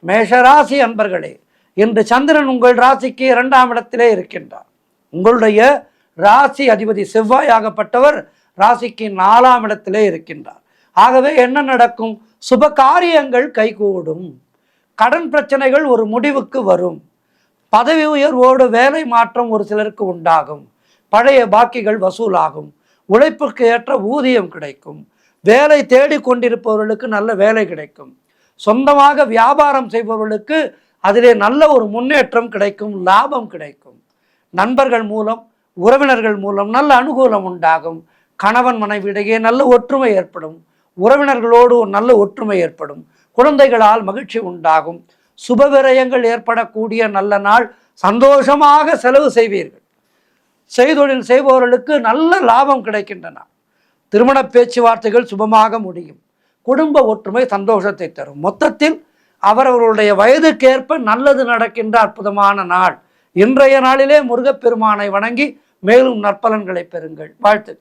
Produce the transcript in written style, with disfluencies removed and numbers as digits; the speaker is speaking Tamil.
மேஷராசி அன்பர்களே, இன்று சந்திரன் உங்கள் ராசிக்கு 2ஆம் இடத்திலே இருக்கின்றார். உங்களுடைய ராசி அதிபதி செவ்வாயாகப்பட்டவர் ராசிக்கு 4ஆம் இடத்திலே இருக்கின்றார். ஆகவே என்ன நடக்கும்? சுப காரியங்கள் கைகூடும். கடன் பிரச்சனைகள் ஒரு முடிவுக்கு வரும். பதவி உயர்வோடு வேலை மாற்றம் ஒரு சிலருக்கு உண்டாகும். பழைய பாக்கிகள் வசூலாகும். உழைப்புக்கு ஏற்ற ஊதியம் கிடைக்கும். வேலை தேடி கொண்டிருப்பவர்களுக்கு நல்ல வேலை கிடைக்கும். சொந்தமாக வியாபாரம் செய்பவர்களுக்கு அதிலே நல்ல ஒரு முன்னேற்றம் கிடைக்கும், லாபம் கிடைக்கும். நண்பர்கள் மூலம், உறவினர்கள் மூலம் நல்ல அனுகூலம் உண்டாகும். கணவன் மனைவியிடையே நல்ல ஒற்றுமை ஏற்படும். உறவினர்களோடு ஒரு நல்ல ஒற்றுமை ஏற்படும். குழந்தைகளால் மகிழ்ச்சி உண்டாகும். சுப விரயங்கள் ஏற்படக்கூடிய நல்ல நாள். சந்தோஷமாக செலவு செய்வீர்கள். செய்தொழில் செய்பவர்களுக்கு நல்ல லாபம் கிடைக்கின்றன. திருமண பேச்சுவார்த்தைகள் சுபமாக முடியும். குடும்ப ஒற்றுமை சந்தோஷத்தை தரும். மொத்தத்தில் அவரவர்களுடைய வயதுக்கேற்ப நல்லது நடக்கின்ற அற்புதமான நாள். இன்றைய நாளிலே முருகப்பெருமானை வணங்கி மேலும் நற்பலன்களை பெறுங்கள். வாழ்த்து.